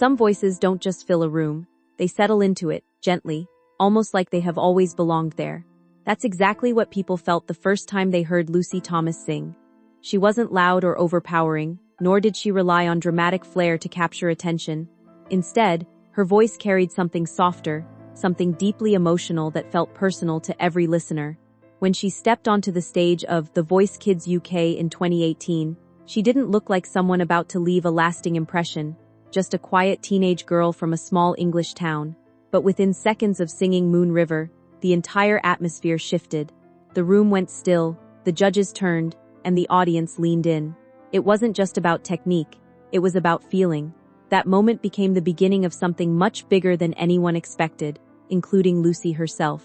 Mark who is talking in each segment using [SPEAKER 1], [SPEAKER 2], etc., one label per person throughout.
[SPEAKER 1] some voices don't just fill a room, they settle into it, gently, almost like they have always belonged there. That's exactly what people felt the first time they heard Lucy Thomas sing. She wasn't loud or overpowering, nor did she rely on dramatic flair to capture attention. Instead, her voice carried something softer, something deeply emotional that felt personal to every listener. When she stepped onto the stage of The Voice Kids UK in 2018, she didn't look like someone about to leave a lasting impression, just a quiet teenage girl from a small English town. But within seconds of singing Moon River, the entire atmosphere shifted. The room went still, the judges turned, and the audience leaned in. It wasn't just about technique, it was about feeling. That moment became the beginning of something much bigger than anyone expected, including Lucy herself.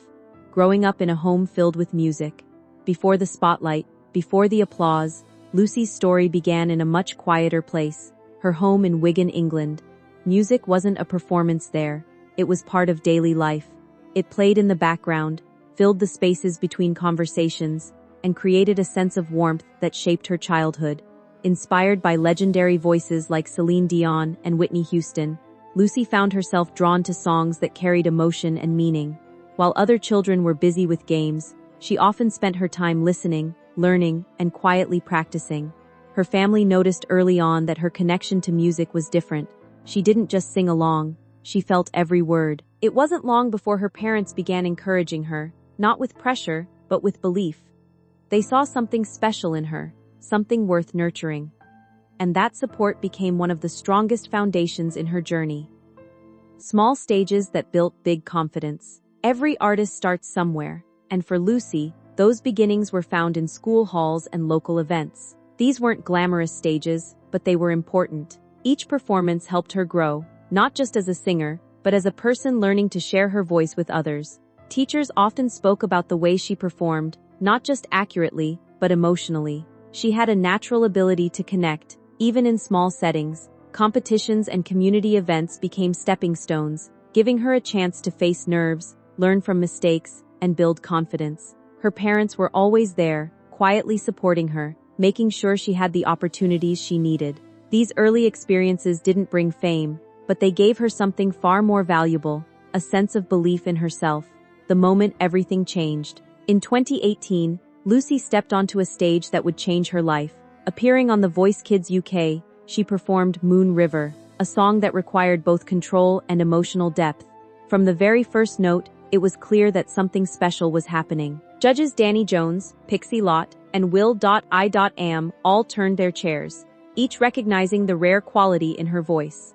[SPEAKER 1] Growing up in a home filled with music, before the spotlight, before the applause, Lucy's story began in a much quieter place, her home in Wigan, England. Music wasn't a performance there, it was part of daily life. It played in the background, filled the spaces between conversations, and created a sense of warmth that shaped her childhood. Inspired by legendary voices like Celine Dion and Whitney Houston, Lucy found herself drawn to songs that carried emotion and meaning. While other children were busy with games, she often spent her time listening, learning, and quietly practicing. Her family noticed early on that her connection to music was different. She didn't just sing along, she felt every word. It wasn't long before her parents began encouraging her, not with pressure, but with belief. They saw something special in her, something worth nurturing. And that support became one of the strongest foundations in her journey. Small stages that built big confidence. Every artist starts somewhere, and for Lucy, those beginnings were found in school halls and local events. These weren't glamorous stages, but they were important. Each performance helped her grow, not just as a singer, but as a person learning to share her voice with others. Teachers often spoke about the way she performed, not just accurately, but emotionally. She had a natural ability to connect, even in small settings. Competitions and community events became stepping stones, giving her a chance to face nerves, learn from mistakes, and build confidence. Her parents were always there, quietly supporting her, making sure she had the opportunities she needed. These early experiences didn't bring fame, but they gave her something far more valuable, a sense of belief in herself. The moment everything changed. In 2018, Lucy stepped onto a stage that would change her life. Appearing on The Voice Kids UK, she performed Moon River, a song that required both control and emotional depth. From the very first note, it was clear that something special was happening. Judges Danny Jones, Pixie Lott, and Will.I.Am all turned their chairs, each recognizing the rare quality in her voice.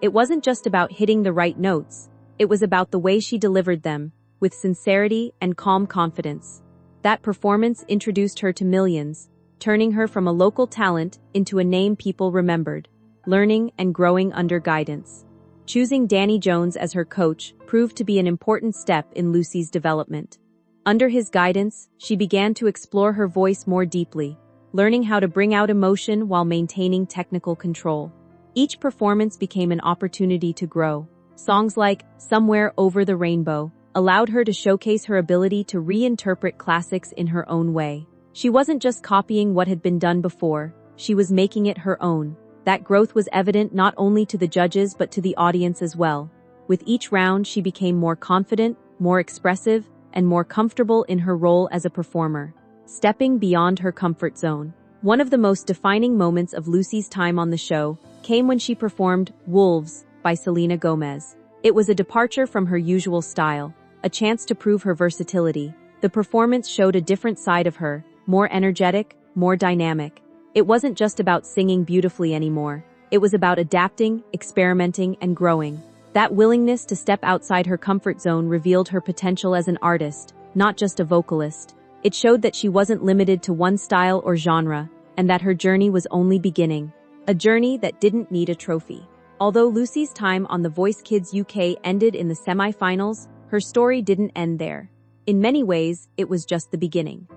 [SPEAKER 1] It wasn't just about hitting the right notes, it was about the way she delivered them, with sincerity and calm confidence. That performance introduced her to millions, turning her from a local talent into a name people remembered, learning and growing under guidance. Choosing Danny Jones as her coach proved to be an important step in Lucy's development. Under his guidance, she began to explore her voice more deeply, learning how to bring out emotion while maintaining technical control. Each performance became an opportunity to grow. Songs like Somewhere Over the Rainbow allowed her to showcase her ability to reinterpret classics in her own way. She wasn't just copying what had been done before, she was making it her own. That growth was evident not only to the judges but to the audience as well. With each round, she became more confident, more expressive, and more comfortable in her role as a performer, stepping beyond her comfort zone. One of the most defining moments of Lucy's time on the show came when she performed Wolves by Selena Gomez. It was a departure from her usual style, a chance to prove her versatility. The performance showed a different side of her, more energetic, more dynamic. It wasn't just about singing beautifully anymore. It was about adapting, experimenting, and growing. That willingness to step outside her comfort zone revealed her potential as an artist, not just a vocalist. It showed that she wasn't limited to one style or genre, and that her journey was only beginning. A journey that didn't need a trophy. Although Lucy's time on The Voice Kids UK ended in the semi-finals, her story didn't end there. In many ways, it was just the beginning.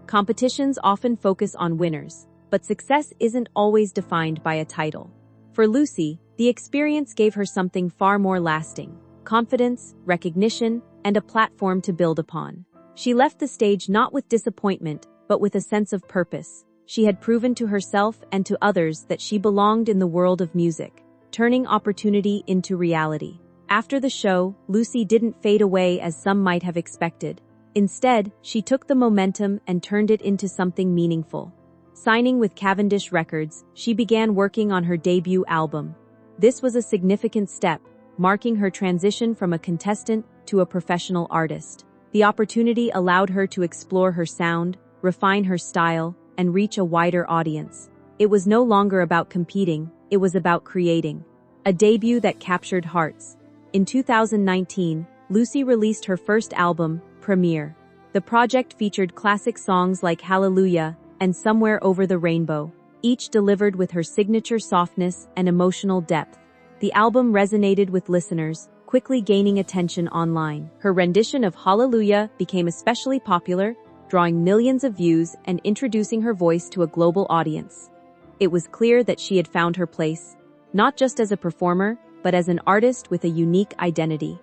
[SPEAKER 1] Competitions often focus on winners, but success isn't always defined by a title. For Lucy, the experience gave her something far more lasting: confidence, recognition, and a platform to build upon. She left the stage not with disappointment, but with a sense of purpose. She had proven to herself and to others that she belonged in the world of music. turning opportunity into reality. After the show, Lucy didn't fade away as some might have expected. Instead, she took the momentum and turned it into something meaningful. Signing with Cavendish Records, she began working on her debut album. This was a significant step, marking her transition from a contestant to a professional artist. The opportunity allowed her to explore her sound, refine her style, and reach a wider audience. It was no longer about competing, it was about creating. A debut that captured hearts. In 2019, Lucy released her first album, Premiere. The project featured classic songs like Hallelujah and Somewhere Over the Rainbow, each delivered with her signature softness and emotional depth. The album resonated with listeners, quickly gaining attention online. Her rendition of Hallelujah became especially popular, drawing millions of views and introducing her voice to a global audience. It was clear that she had found her place, not just as a performer, but as an artist with a unique identity.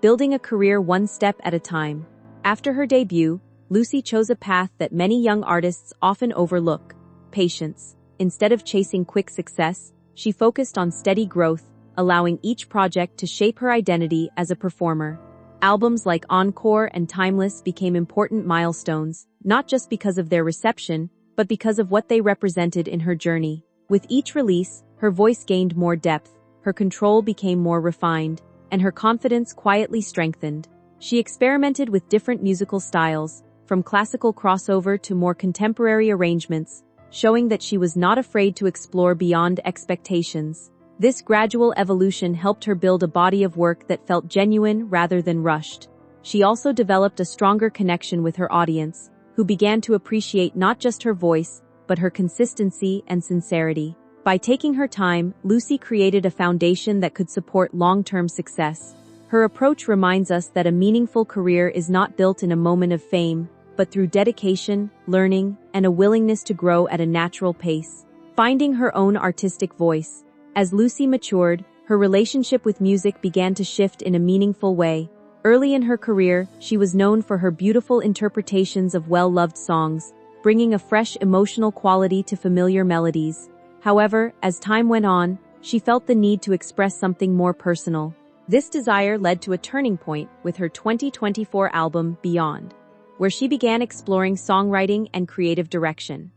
[SPEAKER 1] Building a career one step at a time. After her debut, Lucy chose a path that many young artists often overlook: patience. Instead of chasing quick success, she focused on steady growth, allowing each project to shape her identity as a performer. Albums like Encore and Timeless became important milestones, not just because of their reception, but because of what they represented in her journey. With each release, her voice gained more depth, her control became more refined, and her confidence quietly strengthened. She experimented with different musical styles, from classical crossover to more contemporary arrangements, showing that she was not afraid to explore beyond expectations. This gradual evolution helped her build a body of work that felt genuine rather than rushed. She also developed a stronger connection with her audience, who began to appreciate not just her voice, but her consistency and sincerity. By taking her time, Lucy created a foundation that could support long-term success. Her approach reminds us that a meaningful career is not built in a moment of fame, but through dedication, learning, and a willingness to grow at a natural pace. Finding her own artistic voice. As Lucy matured, her relationship with music began to shift in a meaningful way. Early in her career, she was known for her beautiful interpretations of well-loved songs, bringing a fresh emotional quality to familiar melodies. However, as time went on, she felt the need to express something more personal. This desire led to a turning point with her 2024 album, Beyond, where she began exploring songwriting and creative direction.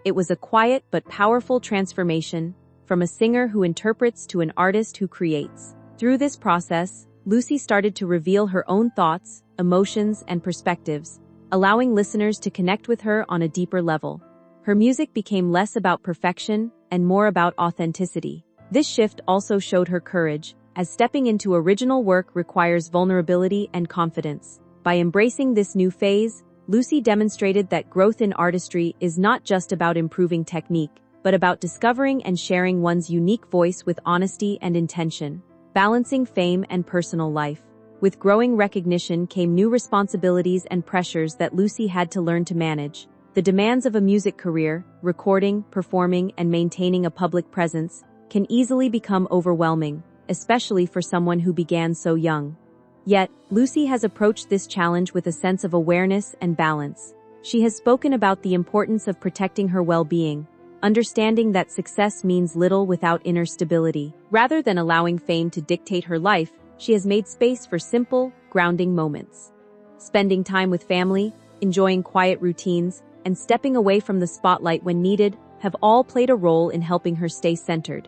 [SPEAKER 1] It was a quiet but powerful transformation, from a singer who interprets to an artist who creates. Through this process, Lucy started to reveal her own thoughts, emotions, and perspectives, allowing listeners to connect with her on a deeper level. Her music became less about perfection and more about authenticity. This shift also showed her courage, as stepping into original work requires vulnerability and confidence. By embracing this new phase, Lucy demonstrated that growth in artistry is not just about improving technique, but about discovering and sharing one's unique voice with honesty and intention. Balancing fame and personal life. With growing recognition came new responsibilities and pressures that Lucy had to learn to manage. The demands of a music career, recording, performing, and maintaining a public presence, can easily become overwhelming, especially for someone who began so young. Yet, Lucy has approached this challenge with a sense of awareness and balance. She has spoken about the importance of protecting her well-being, understanding that success means little without inner stability. Rather than allowing fame to dictate her life, she has made space for simple, grounding moments. Spending time with family, enjoying quiet routines, and stepping away from the spotlight when needed have all played a role in helping her stay centered.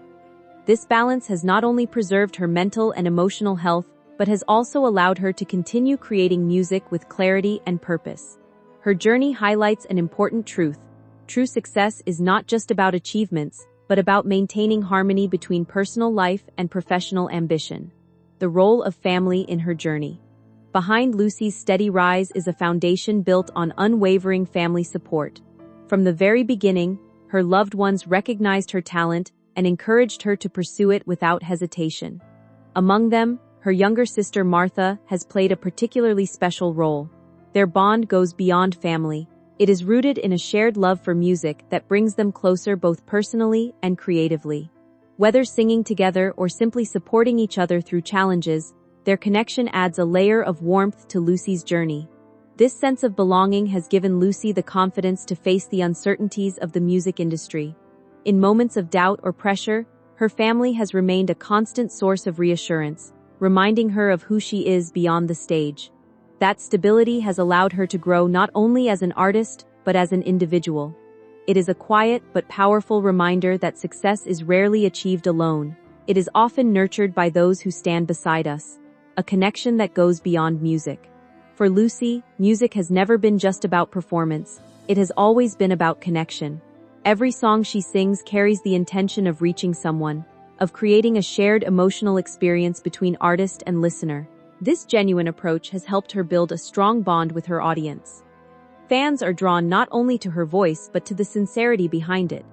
[SPEAKER 1] This balance has not only preserved her mental and emotional health, but has also allowed her to continue creating music with clarity and purpose. Her journey highlights an important truth. True success is not just about achievements, but about maintaining harmony between personal life and professional ambition. The role of family in her journey. Behind Lucy's steady rise is a foundation built on unwavering family support. From the very beginning, her loved ones recognized her talent and encouraged her to pursue it without hesitation. Among them, her younger sister Martha has played a particularly special role. Their bond goes beyond family. It is rooted in a shared love for music that brings them closer both personally and creatively. Whether singing together or simply supporting each other through challenges, their connection adds a layer of warmth to Lucy's journey. This sense of belonging has given Lucy the confidence to face the uncertainties of the music industry. In moments of doubt or pressure, Her family has remained a constant source of reassurance, reminding her of who she is beyond the stage. That stability has allowed her to grow not only as an artist, but as an individual. It is a quiet but powerful reminder that success is rarely achieved alone. It is often nurtured by those who stand beside us, a connection that goes beyond music. For Lucy, music has never been just about performance. It has always been about connection. Every song she sings carries the intention of reaching someone, of creating a shared emotional experience between artist and listener. This genuine approach has helped her build a strong bond with her audience. Fans are drawn not only to her voice but to the sincerity behind it.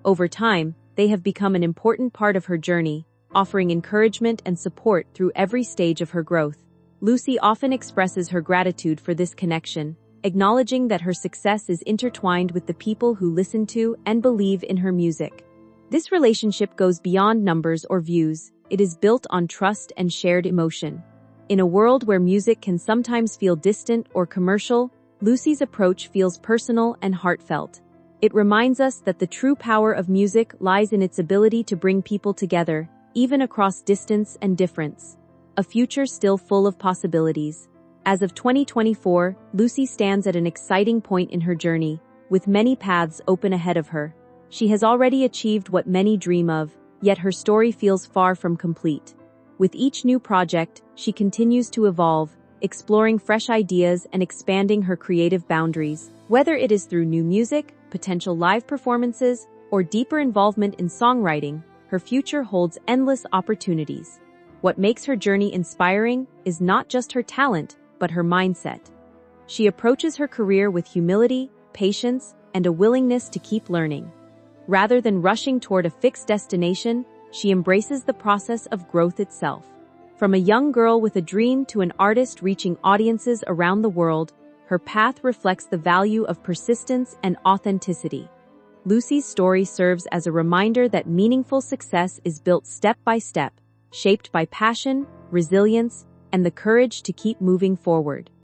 [SPEAKER 1] Over time, they have become an important part of her journey, offering encouragement and support through every stage of her growth. Lucy often expresses her gratitude for this connection, acknowledging that her success is intertwined with the people who listen to and believe in her music. This relationship goes beyond numbers or views. It is built on trust and shared emotion. In a world where music can sometimes feel distant or commercial, Lucy's approach feels personal and heartfelt. It reminds us that the true power of music lies in its ability to bring people together, even across distance and difference. A future still full of possibilities. As of 2024, Lucy stands at an exciting point in her journey, with many paths open ahead of her. She has already achieved what many dream of, yet her story feels far from complete. With each new project, she continues to evolve, exploring fresh ideas and expanding her creative boundaries. Whether it is through new music, potential live performances, or deeper involvement in songwriting, her future holds endless opportunities. What makes her journey inspiring is not just her talent, but her mindset. She approaches her career with humility, patience, and a willingness to keep learning. Rather than rushing toward a fixed destination, she embraces the process of growth itself. From a young girl with a dream to an artist reaching audiences around the world, her path reflects the value of persistence and authenticity. Lucy's story serves as a reminder that meaningful success is built step by step, shaped by passion, resilience, and the courage to keep moving forward.